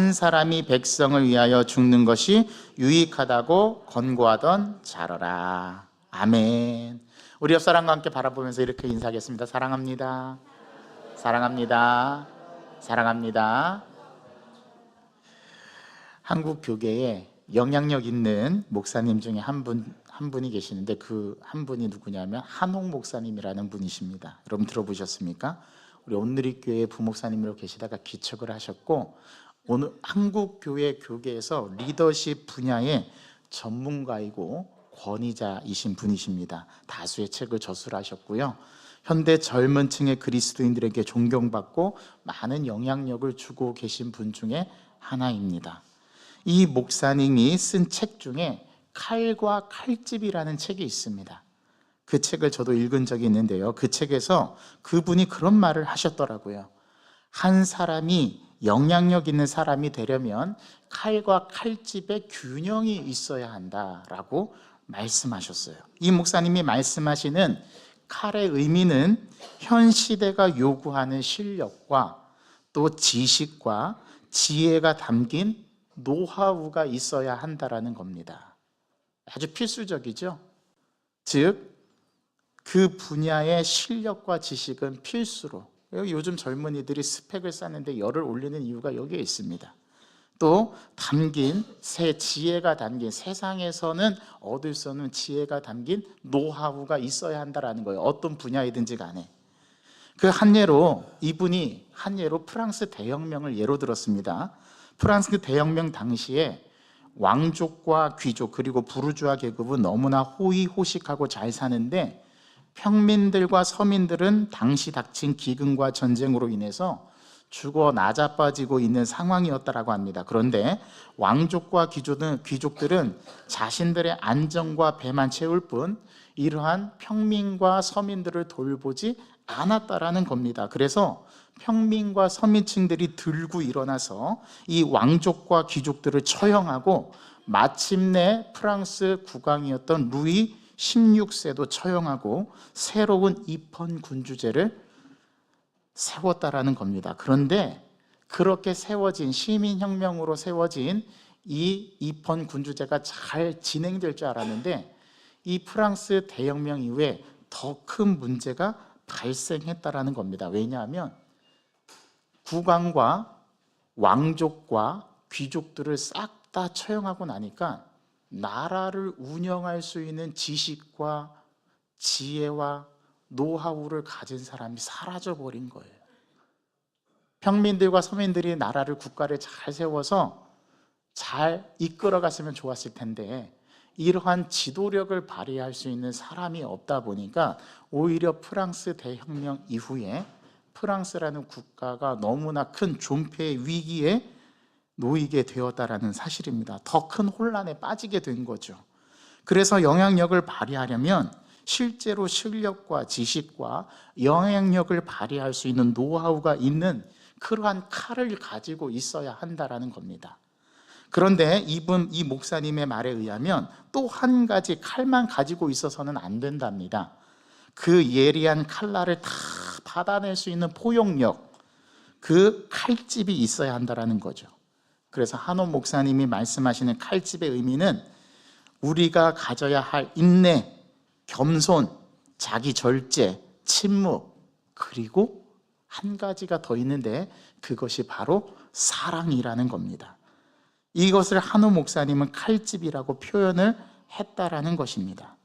한 사람이 백성을 위하여 죽는 것이 유익하다고 권고하던 자러라. 아멘. 우리 옆 사람과 함께 바라보면서 이렇게 인사하겠습니다. 사랑합니다. 사랑합니다. 사랑합니다. 한국 교계에 영향력 있는 목사님 중에 한 분이 계시는데 그 한 분이 누구냐면 한홍 목사님이라는 분이십니다. 여러분 들어보셨습니까? 우리 온누리교회 부목사님으로 계시다가 기척을 하셨고, 오늘 한국 교회 교계에서 리더십 분야의 전문가이고 권위자이신 분이십니다. 다수의 책을 저술하셨고요. 현대 젊은 층의 그리스도인들에게 존경받고 많은 영향력을 주고 계신 분 중에 하나입니다. 이 목사님이 쓴 책 중에 칼과 칼집이라는 책이 있습니다. 그 책을 저도 읽은 적이 있는데요, 그 책에서 그분이 그런 말을 하셨더라고요. 한 사람이 영향력 있는 사람이 되려면 칼과 칼집의 균형이 있어야 한다라고 말씀하셨어요. 이 목사님이 말씀하시는 칼의 의미는 현 시대가 요구하는 실력과 또 지식과 지혜가 담긴 노하우가 있어야 한다라는 겁니다. 아주 필수적이죠. 즉, 그 분야의 실력과 지식은 필수로, 요즘 젊은이들이 스펙을 쌓는데 열을 올리는 이유가 여기에 있습니다. 또 담긴 지혜가 담긴, 세상에서는 얻을 수 없는 지혜가 담긴 노하우가 있어야 한다라는 거예요. 어떤 분야이든지 간에. 그 이분이 한 예로 프랑스 대혁명을 예로 들었습니다. 프랑스 대혁명 당시에 왕족과 귀족 그리고 부르주아 계급은 너무나 호의호식하고 잘 사는데, 평민들과 서민들은 당시 닥친 기근과 전쟁으로 인해서 죽어 나자빠지고 있는 상황이었다라고 합니다. 그런데 왕족과 귀족들은 자신들의 안정과 배만 채울 뿐 이러한 평민과 서민들을 돌보지 않았다라는 겁니다. 그래서 평민과 서민층들이 들고 일어나서 이 왕족과 귀족들을 처형하고 마침내 프랑스 국왕이었던 루이 16세도 처형하고 새로운 입헌군주제를 세웠다라는 겁니다. 그런데 그렇게 세워진, 시민혁명으로 세워진 이 입헌군주제가 잘 진행될 줄 알았는데, 이 프랑스 대혁명 이후에 더 큰 문제가 발생했다라는 겁니다. 왜냐하면 국왕과 왕족과 귀족들을 싹 다 처형하고 나니까 나라를 운영할 수 있는 지식과 지혜와 노하우를 가진 사람이 사라져버린 거예요. 평민들과 서민들이 나라를, 국가를 잘 세워서 잘 이끌어갔으면 좋았을 텐데, 이러한 지도력을 발휘할 수 있는 사람이 없다 보니까 오히려 프랑스 대혁명 이후에 프랑스라는 국가가 너무나 큰 존폐의 위기에 놓이게 되었다라는 사실입니다. 더 큰 혼란에 빠지게 된 거죠. 그래서 영향력을 발휘하려면 실제로 실력과 지식과 영향력을 발휘할 수 있는 노하우가 있는 그러한 칼을 가지고 있어야 한다라는 겁니다. 그런데 이 목사님의 말에 의하면 또 한 가지 칼만 가지고 있어서는 안 된답니다. 그 예리한 칼날을 다 받아낼 수 있는 포용력, 그 칼집이 있어야 한다라는 거죠. 그래서 한홍 목사님이 말씀하시는 칼집의 의미는 우리가 가져야 할 인내, 겸손, 자기 절제, 침묵, 그리고 한 가지가 더 있는데 그것이 바로 사랑이라는 겁니다. 이것을 한우 목사님은 칼집이라고 표현을 했다라는 것입니다.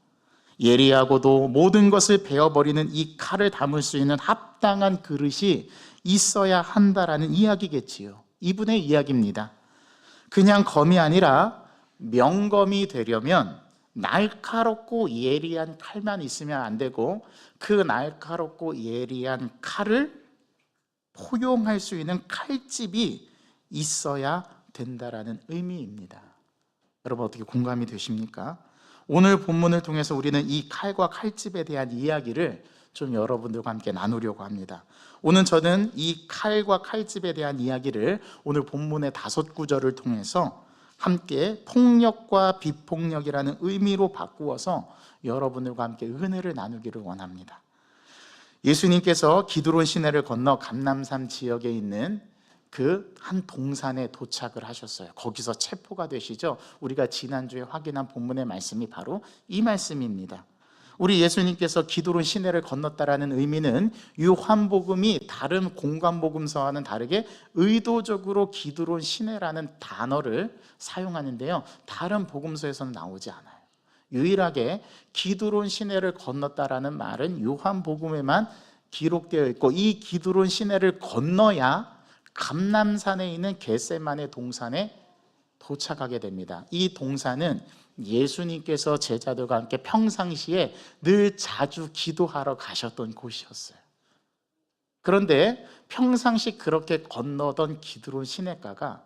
예리하고도 모든 것을 베어버리는 이 칼을 담을 수 있는 합당한 그릇이 있어야 한다라는 이야기겠지요. 이분의 이야기입니다. 그냥 검이 아니라 명검이 되려면 날카롭고 예리한 칼만 있으면 안 되고, 그 날카롭고 예리한 칼을 포용할 수 있는 칼집이 있어야 된다라는 의미입니다. 여러분 어떻게 공감이 되십니까? 오늘 본문을 통해서 우리는 이 칼과 칼집에 대한 이야기를 좀 여러분들과 함께 나누려고 합니다. 오늘 저는 이 칼과 칼집에 대한 이야기를 오늘 본문의 5구절을 통해서 함께 폭력과 비폭력이라는 의미로 바꾸어서 여러분들과 함께 은혜를 나누기를 원합니다. 예수님께서 기드론 시내를 건너 감람산 지역에 있는 그 한 동산에 도착을 하셨어요. 거기서 체포가 되시죠. 우리가 지난주에 확인한 본문의 말씀이 바로 이 말씀입니다. 우리 예수님께서 기드론 시내를 건넜다라는 의미는 요한복음이 다른 공관복음서와는 다르게 의도적으로 기드론 시내라는 단어를 사용하는데요, 다른 복음서에서는 나오지 않아요. 유일하게 기드론 시내를 건넜다라는 말은 요한복음에만 기록되어 있고, 이 기드론 시내를 건너야 감람산에 있는 겟세마네 동산에 도착하게 됩니다. 이 동산은 예수님께서 제자들과 함께 평상시에 늘 자주 기도하러 가셨던 곳이었어요. 그런데 평상시 그렇게 건너던 기드론 시내가가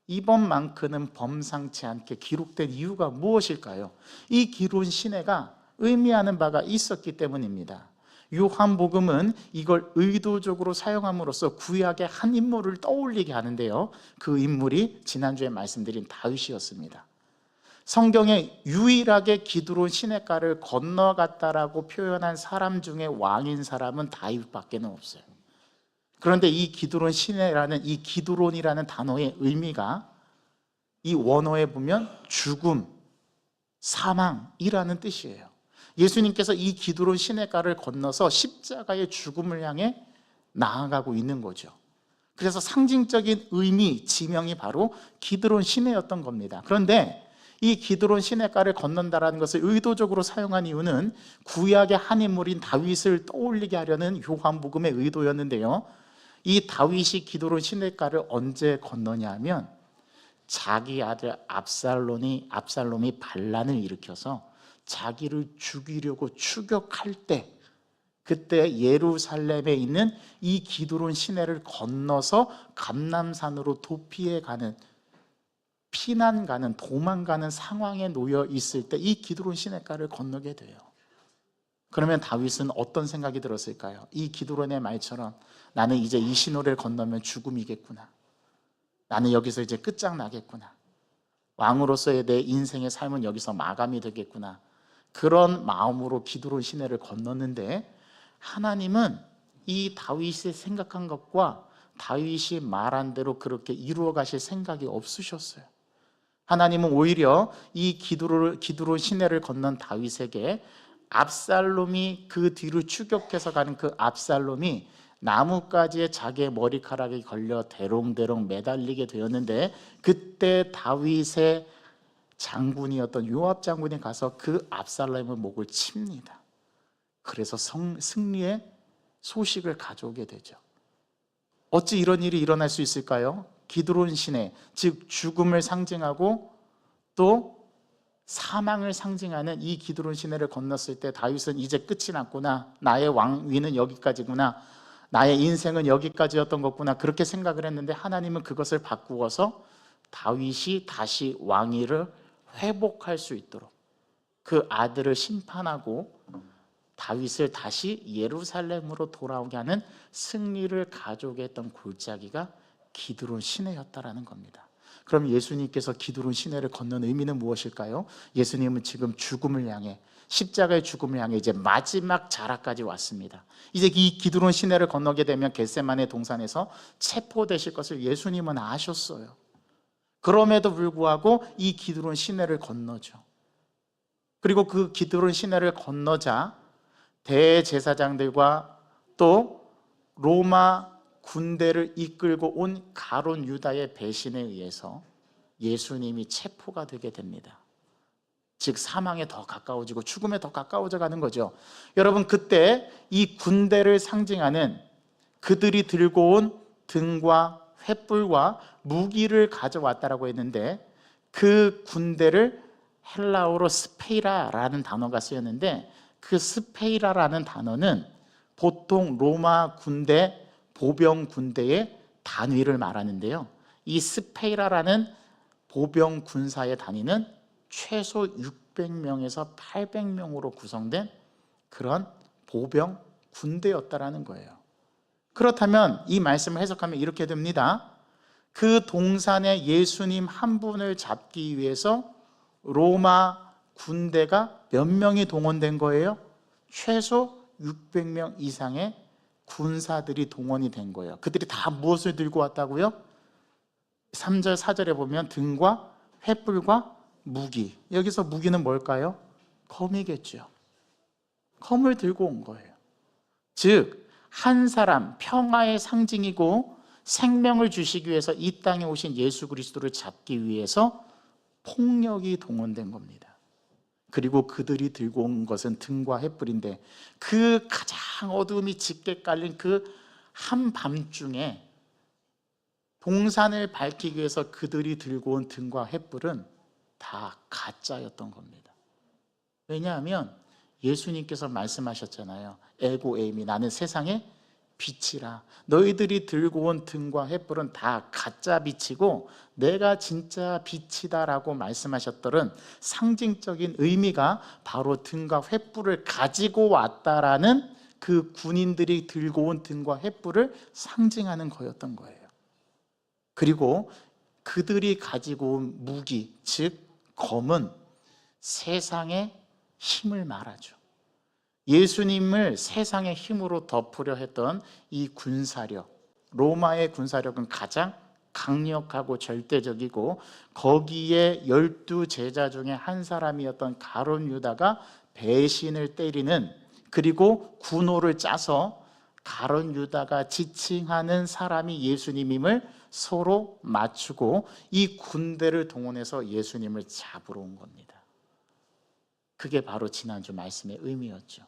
이번만큼은 범상치 않게 기록된 이유가 무엇일까요? 이 기드론 시내가 의미하는 바가 있었기 때문입니다. 요한복음은 이걸 의도적으로 사용함으로써 구약의 한 인물을 떠올리게 하는데요, 그 인물이 지난주에 말씀드린 다윗이었습니다. 성경에 유일하게 기드론 시내가를 건너갔다라고 표현한 사람 중에 왕인 사람은 다윗밖에 없어요. 그런데 이 기드론 시내라는, 이 기드론이라는 단어의 의미가 이 원어에 보면 죽음, 사망이라는 뜻이에요. 예수님께서 이 기드론 시내가를 건너서 십자가의 죽음을 향해 나아가고 있는 거죠. 그래서 상징적인 의미, 지명이 바로 기드론 시내였던 겁니다. 그런데 이 기드론 시내가를 건넌다라는 것을 의도적으로 사용한 이유는 구약의 한 인물인 다윗을 떠올리게 하려는 요한복음의 의도였는데요, 이 다윗이 기드론 시내가를 언제 건너냐 하면 자기 아들 압살롬이 반란을 일으켜서 자기를 죽이려고 추격할 때, 그때 예루살렘에 있는 이 기드론 시내를 건너서 감람산으로 도피해 가는, 피난 가는, 도망가는 상황에 놓여 있을 때 이 기드론 시내가를 건너게 돼요. 그러면 다윗은 어떤 생각이 들었을까요? 이 기드론의 말처럼 나는 이제 이 시내를 건너면 죽음이겠구나, 나는 여기서 이제 끝장나겠구나, 왕으로서의 내 인생의 삶은 여기서 마감이 되겠구나, 그런 마음으로 기드론 시내를 건넜는데, 하나님은 이 다윗이 생각한 것과 다윗이 말한 대로 그렇게 이루어 가실 생각이 없으셨어요. 하나님은 오히려 이 기드론 시내를 건넌 다윗에게 압살롬이 그 뒤로 추격해서 가는 그 압살롬이 나뭇가지에 자기의 머리카락이 걸려 대롱대롱 매달리게 되었는데, 그때 다윗의 장군이었던 요압 장군이 가서 그 압살롬의 목을 칩니다. 그래서 승리의 소식을 가져오게 되죠. 어찌 이런 일이 일어날 수 있을까요? 기드론 시내, 즉 죽음을 상징하고 또 사망을 상징하는 이 기드론 시내를 건넜을 때 다윗은 이제 끝이 났구나, 나의 왕위는 여기까지구나, 나의 인생은 여기까지였던 거구나, 그렇게 생각을 했는데, 하나님은 그것을 바꾸어서 다윗이 다시 왕위를 회복할 수 있도록 그 아들을 심판하고 다윗을 다시 예루살렘으로 돌아오게 하는 승리를 가져오게 했던 골짜기가 기드론 시내였다라는 겁니다. 그럼 예수님께서 기드론 시내를 건넌 의미는 무엇일까요? 예수님은 지금 죽음을 향해, 십자가의 죽음을 향해 이제 마지막 자락까지 왔습니다. 이제 이 기드론 시내를 건너게 되면 겟세마네 동산에서 체포되실 것을 예수님은 아셨어요. 그럼에도 불구하고 이 기드론 시내를 건너죠. 그리고 그 기드론 시내를 건너자 대제사장들과 또 로마 군대를 이끌고 온 가룟 유다의 배신에 의해서 예수님이 체포가 되게 됩니다. 즉 사망에 더 가까워지고 죽음에 더 가까워져 가는 거죠. 여러분, 그때 이 군대를 상징하는 그들이 들고 온 등과 횃불과 무기를 가져왔다라고 했는데, 그 군대를 헬라어로 스페이라라는 단어가 쓰였는데, 그 스페이라라는 단어는 보통 로마 군대, 보병 군대의 단위를 말하는데요, 이 스페이라라는 보병 군사의 단위는 최소 600명에서 800명으로 구성된 그런 보병 군대였다라는 거예요. 그렇다면 이 말씀을 해석하면 이렇게 됩니다. 그 동산에 예수님 한 분을 잡기 위해서 로마 군대가 몇 명이 동원된 거예요? 최소 600명 이상의 군사들이 동원이 된 거예요. 그들이 다 무엇을 들고 왔다고요? 3절 4절에 보면 등과 횃불과 무기. 여기서 무기는 뭘까요? 검이겠죠. 검을 들고 온 거예요. 즉 한 사람, 평화의 상징이고 생명을 주시기 위해서 이 땅에 오신 예수 그리스도를 잡기 위해서 폭력이 동원된 겁니다. 그리고 그들이 들고 온 것은 등과 횃불인데, 그 가장 어두움이 짙게 깔린 그 한밤중에 동산을 밝히기 위해서 그들이 들고 온 등과 횃불은 다 가짜였던 겁니다. 왜냐하면 예수님께서 말씀하셨잖아요. 에고 에이미, 나는 세상의 빛이라. 너희들이 들고 온 등과 횃불은 다 가짜 빛이고 내가 진짜 빛이다라고 말씀하셨더런 상징적인 의미가 바로 등과 횃불을 가지고 왔다라는, 그 군인들이 들고 온 등과 횃불을 상징하는 거였던 거예요. 그리고 그들이 가지고 온 무기, 즉 검은 세상의 힘을 말하죠. 예수님을 세상의 힘으로 덮으려 했던 이 군사력, 로마의 군사력은 가장 강력하고 절대적이고, 거기에 12 제자 중에 한 사람이었던 가룟 유다가 배신을 때리는, 그리고 군호를 짜서 가룟 유다가 지칭하는 사람이 예수님임을 서로 맞추고 이 군대를 동원해서 예수님을 잡으러 온 겁니다. 그게 바로 지난주 말씀의 의미였죠.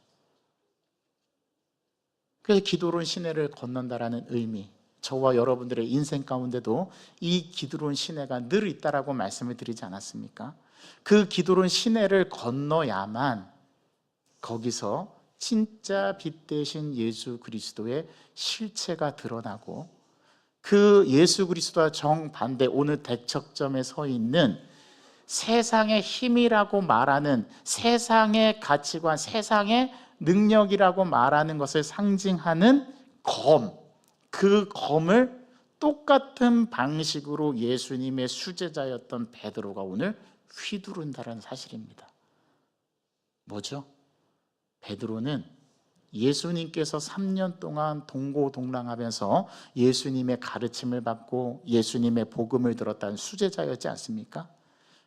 그래서 기드론 시내를 건넌다라는 의미, 저와 여러분들의 인생 가운데도 이 기드론 시내가 늘 있다라고 말씀을 드리지 않았습니까? 그 기드론 시내를 건너야만 거기서 진짜 빛 대신 예수 그리스도의 실체가 드러나고, 그 예수 그리스도와 정반대 오늘 대척점에 서 있는 세상의 힘이라고 말하는, 세상의 가치관, 세상의 능력이라고 말하는 것을 상징하는 검, 그 검을 똑같은 방식으로 예수님의 수제자였던 베드로가 오늘 휘두른다는 사실입니다. 뭐죠? 베드로는 예수님께서 3년 동안 동고동락하면서 예수님의 가르침을 받고 예수님의 복음을 들었다는 수제자였지 않습니까?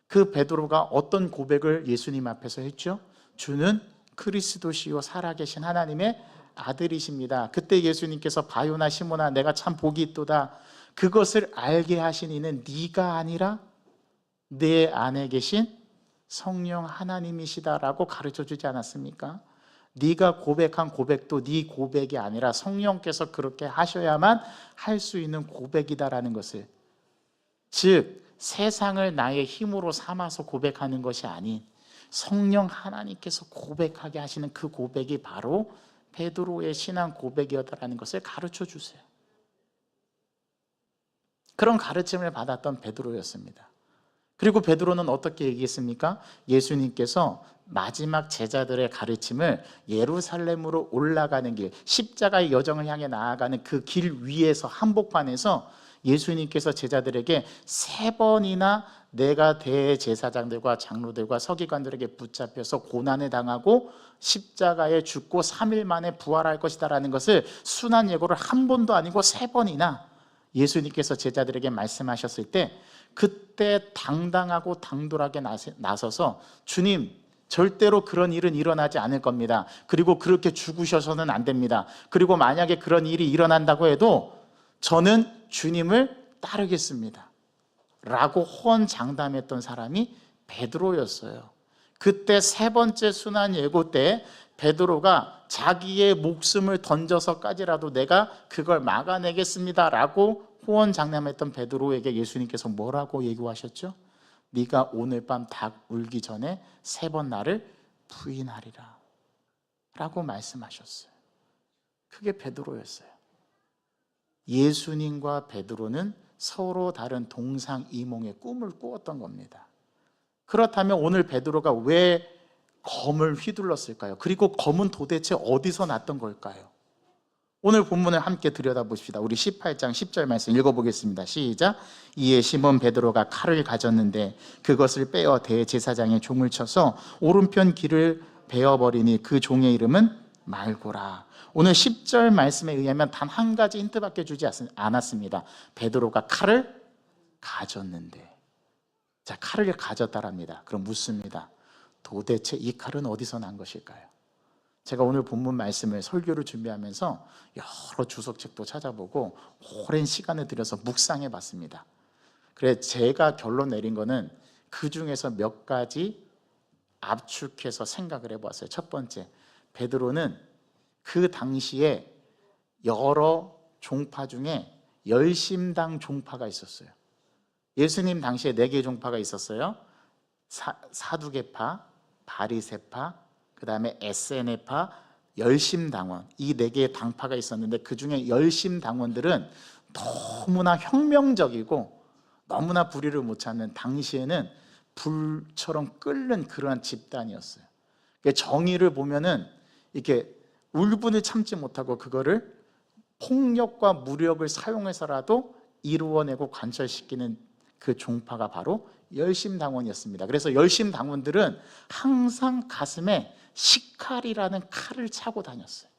그 베드로가 어떤 고백을 예수님 앞에서 했죠? 주는 그리스도시요 살아계신 하나님의 아들이십니다. 그때 예수님께서 바요나 시몬아 내가 참 복이 있도다. 그것을 알게 하신 이는 네가 아니라 내 안에 계신 성령 하나님이시다라고 가르쳐주지 않았습니까? 네가 고백한 고백도 네 고백이 아니라 성령께서 그렇게 하셔야만 할 수 있는 고백이다라는 것을, 즉 세상을 나의 힘으로 삼아서 고백하는 것이 아닌 성령 하나님께서 고백하게 하시는 그 고백이 바로 베드로의 신앙 고백이었다라는 것을 가르쳐 주세요. 그런 가르침을 받았던 베드로였습니다. 그리고 베드로는 어떻게 얘기했습니까? 예수님께서 마지막 제자들의 가르침을 예루살렘으로 올라가는 길, 십자가의 여정을 향해 나아가는 그 길 위에서, 한복판에서 예수님께서 제자들에게 3번이나 내가 대제사장들과 장로들과 서기관들에게 붙잡혀서 고난을 당하고 십자가에 죽고 3일 만에 부활할 것이다라는 것을 순한 예고를 한 번도 아니고 3번이나 예수님께서 제자들에게 말씀하셨을 때, 그때 당당하고 당돌하게 나서서 주님 절대로 그런 일은 일어나지 않을 겁니다. 그리고 그렇게 죽으셔서는 안 됩니다. 그리고 만약에 그런 일이 일어난다고 해도 저는 주님을 따르겠습니다 라고 호언장담했던 사람이 베드로였어요. 그때 3번째 순환 예고 때 베드로가 자기의 목숨을 던져서까지라도 내가 그걸 막아내겠습니다 라고 호언장담했던 베드로에게 예수님께서 뭐라고 예고하셨죠? 네가 오늘 밤 닭 울기 전에 3번 나를 부인하리라 라고 말씀하셨어요. 그게 베드로였어요. 예수님과 베드로는 서로 다른 동상이몽의 꿈을 꾸었던 겁니다. 그렇다면 오늘 베드로가 왜 검을 휘둘렀을까요? 그리고 검은 도대체 어디서 났던 걸까요? 오늘 본문을 함께 들여다보십시다. 우리 18장 10절 말씀 읽어보겠습니다. 시작. 이에 시몬 베드로가 칼을 가졌는데 그것을 빼어 대제사장의 종을 쳐서 오른편 귀를 베어버리니 그 종의 이름은 말고라. 오늘 10절 말씀에 의하면 단 한 가지 힌트밖에 주지 않았습니다. 베드로가 칼을 가졌는데. 자, 칼을 가졌다랍니다. 그럼 묻습니다. 도대체 이 칼은 어디서 난 것일까요? 제가 오늘 본문 말씀을 설교를 준비하면서 여러 주석책도 찾아보고 오랜 시간을 들여서 묵상해 봤습니다. 그래 제가 결론 내린 거는 그 중에서 몇 가지 압축해서 생각을 해보았어요. 첫 번째, 베드로는 그 당시에 여러 종파 중에 열심당 종파가 있었어요. 예수님 당시에 4개의 종파가 있었어요. 사두개파, 바리새파, 그 다음에 에세네파, 열심당원, 이 4개의 당파가 있었는데 그 중에 열심당원들은 너무나 혁명적이고 너무나 불의를 못 찾는, 당시에는 불처럼 끓는 그러한 집단이었어요. 정의를 보면은 이렇게 울분을 참지 못하고 그거를 폭력과 무력을 사용해서라도 이루어내고 관철시키는 그 종파가 바로 열심당원이었습니다. 그래서 열심당원들은 항상 가슴에 시칼이라는 칼을 차고 다녔어요.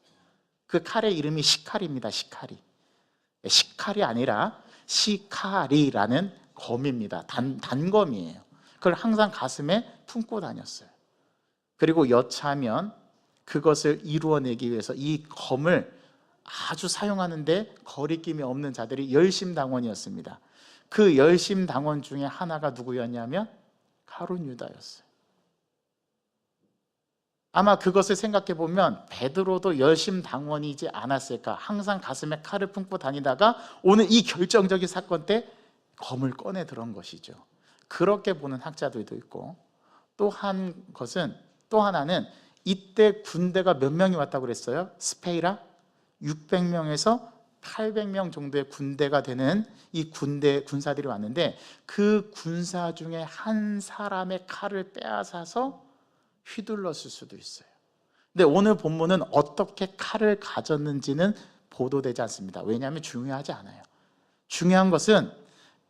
그 칼의 이름이 시칼입니다. 시칼이 아니라 시칼이라는 검입니다. 단검이에요. 그걸 항상 가슴에 품고 다녔어요. 그리고 여차하면 그것을 이루어내기 위해서 이 검을 아주 사용하는데 거리낌이 없는 자들이 열심당원이었습니다. 그 열심당원 중에 하나가 누구였냐면 가룟 유다였어요. 아마 그것을 생각해 보면 베드로도 열심당원이지 않았을까. 항상 가슴에 칼을 품고 다니다가 오늘 이 결정적인 사건 때 검을 꺼내 들은 것이죠. 그렇게 보는 학자들도 있고, 또 하나는 이때 군대가 몇 명이 왔다고 그랬어요? 스페이라 600명에서 800명 정도의 군대가 되는 이 군사들이 왔는데 그 군사 중에 한 사람의 칼을 빼앗아서 휘둘렀을 수도 있어요. 근데 오늘 본문은 어떻게 칼을 가졌는지는 보도되지 않습니다. 왜냐하면 중요하지 않아요. 중요한 것은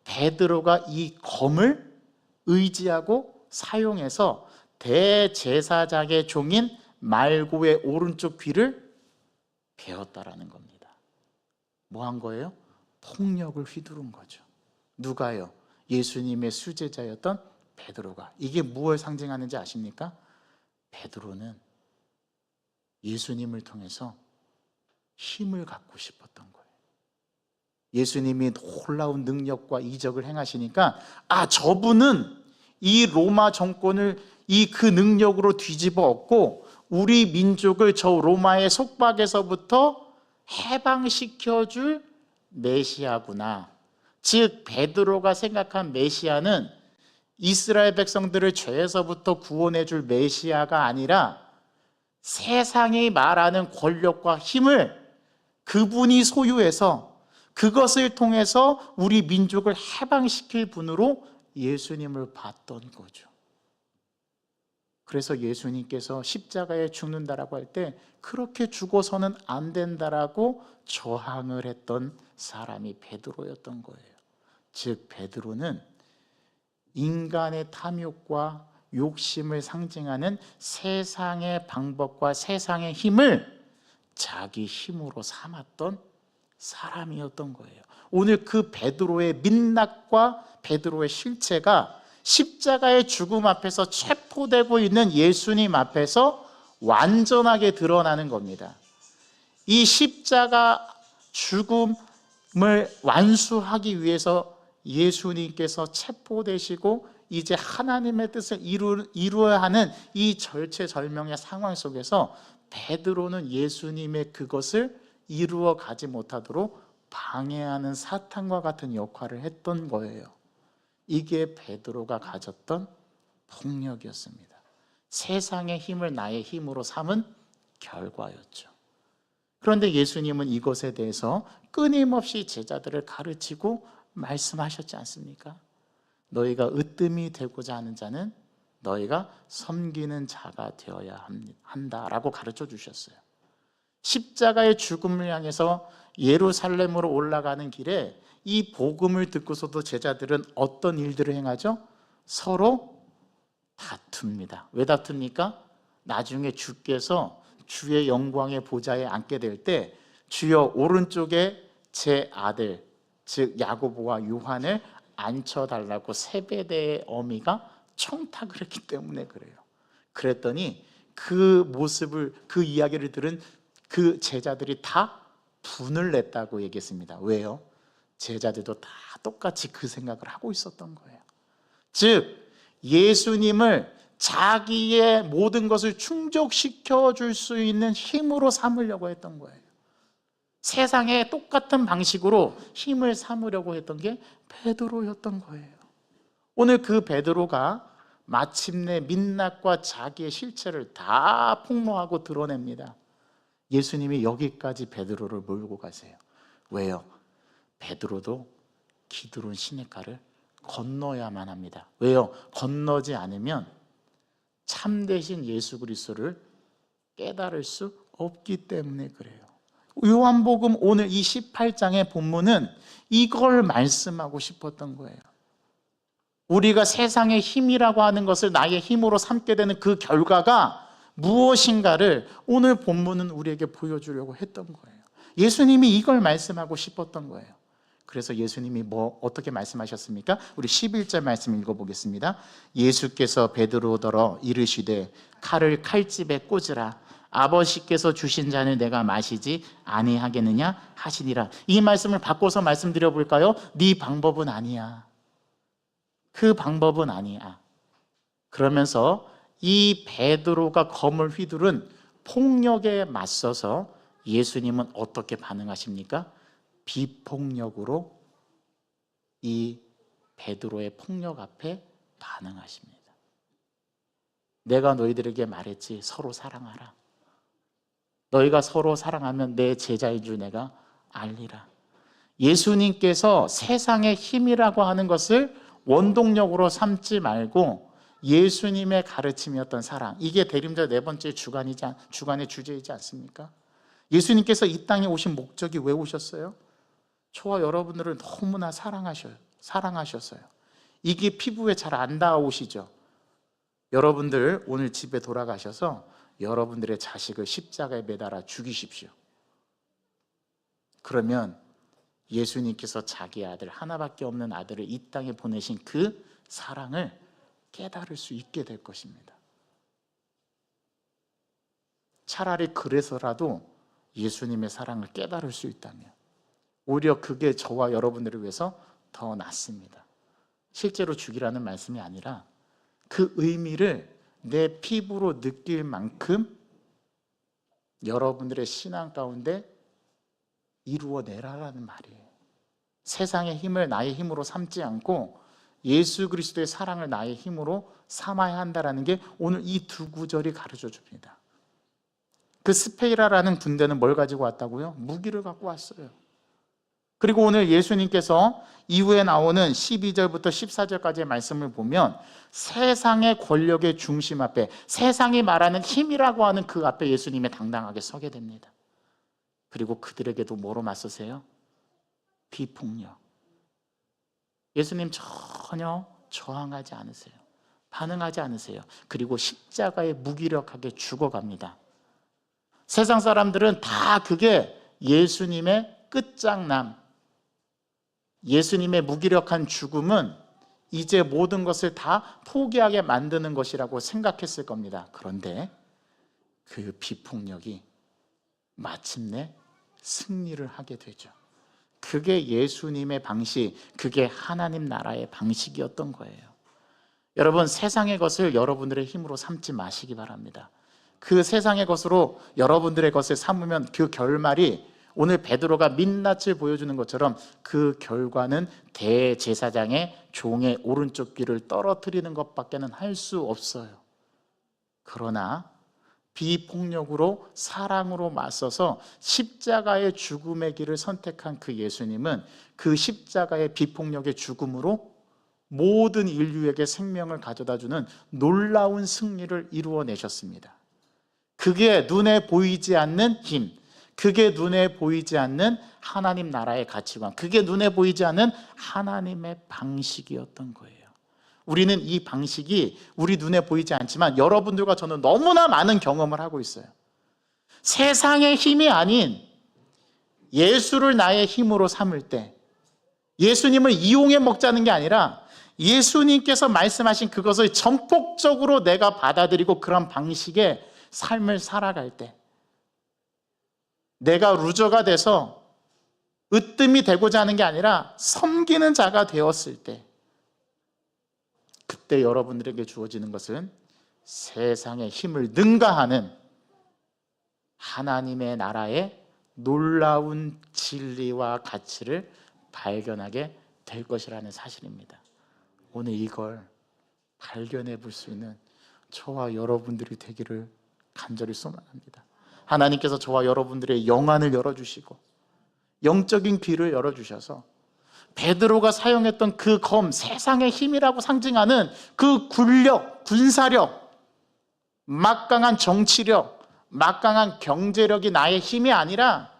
베드로가 이 검을 의지하고 사용해서 대제사장의 종인 말고의 오른쪽 귀를 베었다라는 겁니다. 뭐 한 거예요? 폭력을 휘두른 거죠. 누가요? 예수님의 수제자였던 베드로가. 이게 무엇을 상징하는지 아십니까? 베드로는 예수님을 통해서 힘을 갖고 싶었던 거예요. 예수님이 놀라운 능력과 이적을 행하시니까 저분은 이 로마 정권을 그 능력으로 뒤집어 엎고 우리 민족을 저 로마의 속박에서부터 해방시켜줄 메시아구나. 즉 베드로가 생각한 메시아는 이스라엘 백성들을 죄에서부터 구원해줄 메시아가 아니라 세상이 말하는 권력과 힘을 그분이 소유해서 그것을 통해서 우리 민족을 해방시킬 분으로 예수님을 봤던 거죠. 그래서 예수님께서 십자가에 죽는다라고 할 때 그렇게 죽어서는 안 된다라고 저항을 했던 사람이 베드로였던 거예요. 즉 베드로는 인간의 탐욕과 욕심을 상징하는 세상의 방법과 세상의 힘을 자기 힘으로 삼았던 사람이었던 거예요. 오늘 그 베드로의 민낯과 베드로의 실체가 십자가의 죽음 앞에서 체포되고 있는 예수님 앞에서 완전하게 드러나는 겁니다. 이 십자가 죽음을 완수하기 위해서 예수님께서 체포되시고 이제 하나님의 뜻을 이루어야 하는 이 절체절명의 상황 속에서 베드로는 예수님의 그것을 이루어 가지 못하도록 방해하는 사탄과 같은 역할을 했던 거예요. 이게 베드로가 가졌던 폭력이었습니다. 세상의 힘을 나의 힘으로 삼은 결과였죠. 그런데 예수님은 이것에 대해서 끊임없이 제자들을 가르치고 말씀하셨지 않습니까? 너희가 으뜸이 되고자 하는 자는 너희가 섬기는 자가 되어야 한다라고 가르쳐 주셨어요. 십자가의 죽음을 향해서 예루살렘으로 올라가는 길에 이 복음을 듣고서도 제자들은 어떤 일들을 행하죠? 서로 다툽니다. 왜 다툽니까? 나중에 주께서 주의 영광의 보좌에 앉게 될 때 주여 오른쪽에 제 아들 즉 야고보와 요한을 앉혀달라고 세베대의 어미가 청탁을 했기 때문에 그래요. 그랬더니 그 모습을, 그 이야기를 들은 그 제자들이 다 분을 냈다고 얘기했습니다. 왜요? 제자들도 다 똑같이 그 생각을 하고 있었던 거예요. 즉 예수님을 자기의 모든 것을 충족시켜 줄 수 있는 힘으로 삼으려고 했던 거예요. 세상에 똑같은 방식으로 힘을 삼으려고 했던 게 베드로였던 거예요. 오늘 그 베드로가 마침내 민낯과 자기의 실체를 다 폭로하고 드러냅니다. 예수님이 여기까지 베드로를 몰고 가세요. 왜요? 베드로도 기드론 시내가를 건너야만 합니다. 왜요? 건너지 않으면 참되신 예수 그리스도를 깨달을 수 없기 때문에 그래요. 요한복음 오늘 이 18장의 본문은 이걸 말씀하고 싶었던 거예요. 우리가 세상의 힘이라고 하는 것을 나의 힘으로 삼게 되는 그 결과가 무엇인가를 오늘 본문은 우리에게 보여주려고 했던 거예요. 예수님이 이걸 말씀하고 싶었던 거예요. 그래서 예수님이 어떻게 말씀하셨습니까? 우리 11절 말씀 읽어보겠습니다. 예수께서 베드로더러 이르시되 칼을 칼집에 꽂으라. 아버지께서 주신 잔을 내가 마시지 아니하겠느냐 하시니라. 이 말씀을 바꿔서 말씀드려 볼까요? 네 방법은 아니야. 그 방법은 아니야. 그러면서 이 베드로가 검을 휘두른 폭력에 맞서서 예수님은 어떻게 반응하십니까? 비폭력으로 이 베드로의 폭력 앞에 반응하십니다. 내가 너희들에게 말했지, 서로 사랑하라. 너희가 서로 사랑하면 내 제자인 줄 내가 알리라. 예수님께서 세상의 힘이라고 하는 것을 원동력으로 삼지 말고 예수님의 가르침이었던 사랑, 이게 대림절 네 번째 주간의 주제이지 않습니까? 예수님께서 이 땅에 오신 목적이 왜 오셨어요? 저와 여러분들을 너무나 사랑하셨어요. 이게 피부에 잘 안 닿아오시죠? 여러분들 오늘 집에 돌아가셔서 여러분들의 자식을 십자가에 매달아 죽이십시오. 그러면 예수님께서 자기 아들, 하나밖에 없는 아들을 이 땅에 보내신 그 사랑을 깨달을 수 있게 될 것입니다. 차라리 그래서라도 예수님의 사랑을 깨달을 수 있다면 오히려 그게 저와 여러분들을 위해서 더 낫습니다. 실제로 죽이라는 말씀이 아니라 그 의미를 내 피부로 느낄 만큼 여러분들의 신앙 가운데 이루어내라라는 말이에요. 세상의 힘을 나의 힘으로 삼지 않고 예수 그리스도의 사랑을 나의 힘으로 삼아야 한다는 게 오늘 이 두 구절이 가르쳐 줍니다. 그 스페이라라는 군대는 뭘 가지고 왔다고요? 무기를 갖고 왔어요. 그리고 오늘 예수님께서 이후에 나오는 12절부터 14절까지의 말씀을 보면 세상의 권력의 중심 앞에, 세상이 말하는 힘이라고 하는 그 앞에 예수님이 당당하게 서게 됩니다. 그리고 그들에게도 뭐로 맞서세요? 비폭력. 예수님 전혀 저항하지 않으세요. 반응하지 않으세요. 그리고 십자가에 무기력하게 죽어갑니다. 세상 사람들은 다 그게 예수님의 끝장남, 예수님의 무기력한 죽음은 이제 모든 것을 다 포기하게 만드는 것이라고 생각했을 겁니다. 그런데 그 비폭력이 마침내 승리를 하게 되죠. 그게 예수님의 방식, 그게 하나님 나라의 방식이었던 거예요. 여러분, 세상의 것을 여러분들의 힘으로 삼지 마시기 바랍니다. 그 세상의 것으로 여러분들의 것을 삼으면 그 결말이 오늘 베드로가 민낯을 보여주는 것처럼 그 결과는 대제사장의 종의 오른쪽 귀를 떨어뜨리는 것밖에는 할 수 없어요. 그러나 비폭력으로 사랑으로 맞서서 십자가의 죽음의 길을 선택한 그 예수님은 그 십자가의 비폭력의 죽음으로 모든 인류에게 생명을 가져다주는 놀라운 승리를 이루어내셨습니다. 그게 눈에 보이지 않는 힘, 그게 눈에 보이지 않는 하나님 나라의 가치관, 그게 눈에 보이지 않는 하나님의 방식이었던 거예요. 우리는 이 방식이 우리 눈에 보이지 않지만 여러분들과 저는 너무나 많은 경험을 하고 있어요. 세상의 힘이 아닌 예수를 나의 힘으로 삼을 때, 예수님을 이용해 먹자는 게 아니라 예수님께서 말씀하신 그것을 전폭적으로 내가 받아들이고 그런 방식의 삶을 살아갈 때, 내가 루저가 돼서 으뜸이 되고자 하는 게 아니라 섬기는 자가 되었을 때, 그때 여러분들에게 주어지는 것은 세상의 힘을 능가하는 하나님의 나라의 놀라운 진리와 가치를 발견하게 될 것이라는 사실입니다. 오늘 이걸 발견해 볼 수 있는 저와 여러분들이 되기를 간절히 소망합니다. 하나님께서 저와 여러분들의 영안을 열어주시고 영적인 귀를 열어주셔서 베드로가 사용했던 그 검, 세상의 힘이라고 상징하는 그 군력, 군사력, 막강한 정치력, 막강한 경제력이 나의 힘이 아니라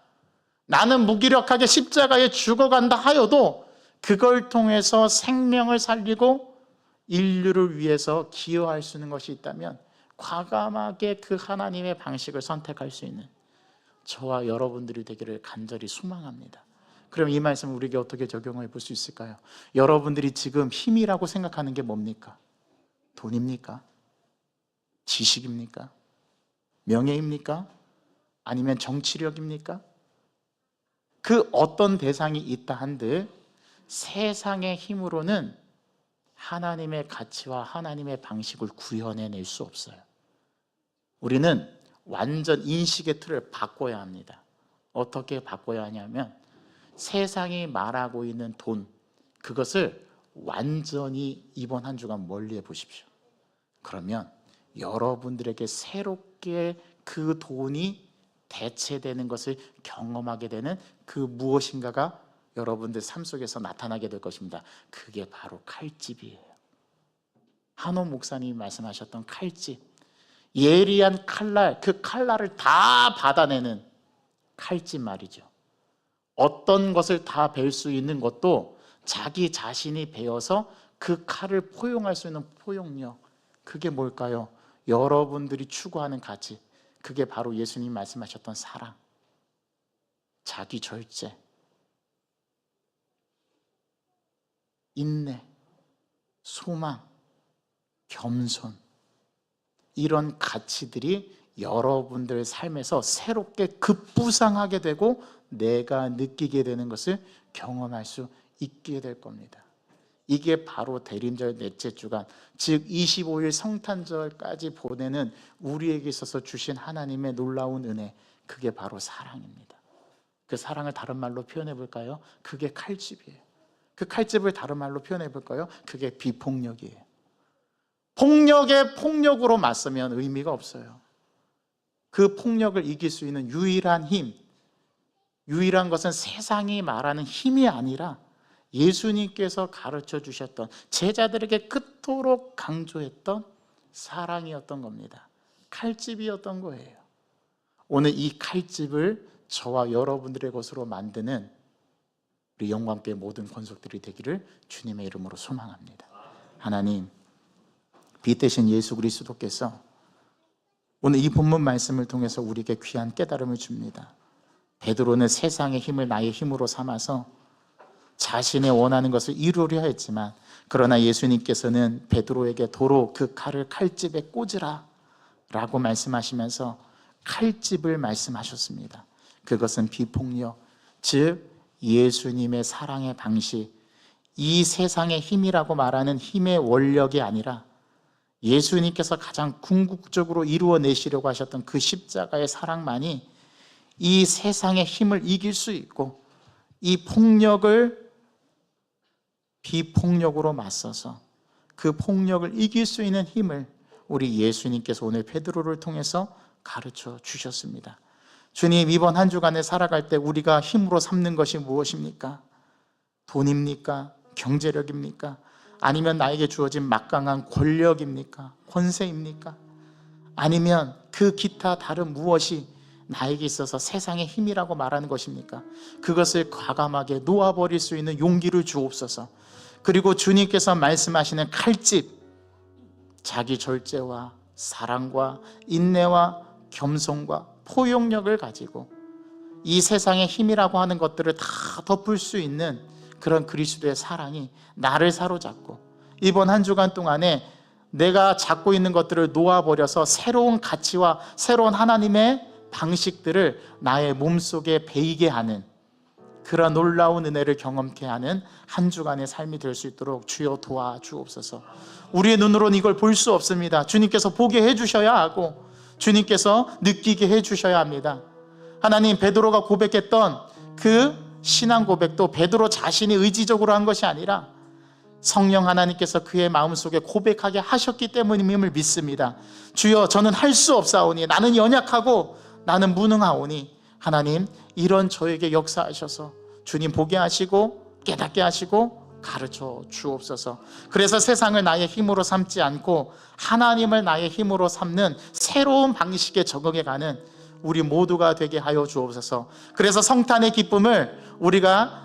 나는 무기력하게 십자가에 죽어간다 하여도 그걸 통해서 생명을 살리고 인류를 위해서 기여할 수 있는 것이 있다면 과감하게 그 하나님의 방식을 선택할 수 있는 저와 여러분들이 되기를 간절히 소망합니다. 그럼 이 말씀을 우리에게 어떻게 적용해 볼 수 있을까요? 여러분들이 지금 힘이라고 생각하는 게 뭡니까? 돈입니까? 지식입니까? 명예입니까? 아니면 정치력입니까? 그 어떤 대상이 있다 한들 세상의 힘으로는 하나님의 가치와 하나님의 방식을 구현해낼 수 없어요. 우리는 완전 인식의 틀을 바꿔야 합니다. 어떻게 바꿔야 하냐면 세상이 말하고 있는 돈, 그것을 완전히 이번 한 주간 멀리해 보십시오. 그러면 여러분들에게 새롭게 그 돈이 대체되는 것을 경험하게 되는 그 무엇인가가 여러분들 삶 속에서 나타나게 될 것입니다. 그게 바로 칼집이에요. 한옥 목사님이 말씀하셨던 칼집, 예리한 칼날, 그 칼날을 다 받아내는 칼집 말이죠. 어떤 것을 다 벨 수 있는 것도 자기 자신이 배워서 그 칼을 포용할 수 있는 포용력, 그게 뭘까요? 여러분들이 추구하는 가치, 그게 바로 예수님 말씀하셨던 사랑, 자기 절제, 인내, 소망, 겸손, 이런 가치들이 여러분들의 삶에서 새롭게 급부상하게 되고 내가 느끼게 되는 것을 경험할 수 있게 될 겁니다. 이게 바로 대림절 넷째 주간, 즉 25일 성탄절까지 보내는 우리에게 있어서 주신 하나님의 놀라운 은혜, 그게 바로 사랑입니다. 그 사랑을 다른 말로 표현해 볼까요? 그게 칼집이에요. 그 칼집을 다른 말로 표현해 볼까요? 그게 비폭력이에요. 폭력에 폭력으로 맞서면 의미가 없어요. 그 폭력을 이길 수 있는 유일한 힘, 유일한 것은 세상이 말하는 힘이 아니라 예수님께서 가르쳐 주셨던, 제자들에게 그토록 강조했던 사랑이었던 겁니다. 칼집이었던 거예요. 오늘 이 칼집을 저와 여러분들의 것으로 만드는 우리 영광교회 모든 권속들이 되기를 주님의 이름으로 소망합니다. 하나님, 빛 대신 예수 그리스도께서 오늘 이 본문 말씀을 통해서 우리에게 귀한 깨달음을 줍니다. 베드로는 세상의 힘을 나의 힘으로 삼아서 자신의 원하는 것을 이루려 했지만, 그러나 예수님께서는 베드로에게 도로 그 칼을 칼집에 꽂으라 라고 말씀하시면서 칼집을 말씀하셨습니다. 그것은 비폭력, 즉 예수님의 사랑의 방식, 이 세상의 힘이라고 말하는 힘의 원력이 아니라 예수님께서 가장 궁극적으로 이루어내시려고 하셨던 그 십자가의 사랑만이 이 세상의 힘을 이길 수 있고, 이 폭력을 비폭력으로 맞서서 그 폭력을 이길 수 있는 힘을 우리 예수님께서 오늘 베드로를 통해서 가르쳐 주셨습니다. 주님, 이번 한 주간에 살아갈 때 우리가 힘으로 삼는 것이 무엇입니까? 돈입니까? 경제력입니까? 아니면 나에게 주어진 막강한 권력입니까? 권세입니까? 아니면 그 기타 다른 무엇이 나에게 있어서 세상의 힘이라고 말하는 것입니까? 그것을 과감하게 놓아버릴 수 있는 용기를 주옵소서. 그리고 주님께서 말씀하시는 칼집, 자기 절제와 사랑과 인내와 겸손과 포용력을 가지고 이 세상의 힘이라고 하는 것들을 다 덮을 수 있는 그런 그리스도의 사랑이 나를 사로잡고 이번 한 주간 동안에 내가 잡고 있는 것들을 놓아버려서 새로운 가치와 새로운 하나님의 방식들을 나의 몸속에 배이게 하는 그런 놀라운 은혜를 경험케 하는 한 주간의 삶이 될 수 있도록 주여 도와주옵소서. 우리의 눈으로는 이걸 볼 수 없습니다. 주님께서 보게 해주셔야 하고 주님께서 느끼게 해주셔야 합니다. 하나님, 베드로가 고백했던 그 신앙 고백도 베드로 자신이 의지적으로 한 것이 아니라 성령 하나님께서 그의 마음속에 고백하게 하셨기 때문임을 믿습니다. 주여, 저는 할 수 없사오니, 나는 연약하고 나는 무능하오니 하나님, 이런 저에게 역사하셔서 주님 보게 하시고 깨닫게 하시고 가르쳐 주옵소서. 그래서 세상을 나의 힘으로 삼지 않고 하나님을 나의 힘으로 삼는 새로운 방식에 적응해가는 우리 모두가 되게 하여 주옵소서. 그래서 성탄의 기쁨을 우리가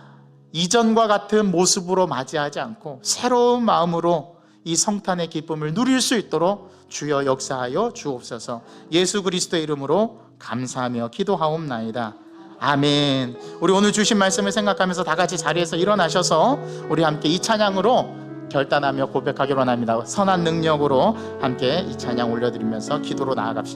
이전과 같은 모습으로 맞이하지 않고 새로운 마음으로 이 성탄의 기쁨을 누릴 수 있도록 주여 역사하여 주옵소서. 예수 그리스도의 이름으로 감사하며 기도하옵나이다. 아멘. 우리 오늘 주신 말씀을 생각하면서 다 같이 자리에서 일어나셔서 우리 함께 이 찬양으로 결단하며 고백하기로 합니다. 선한 능력으로 함께 이 찬양 올려드리면서 기도로 나아갑시다.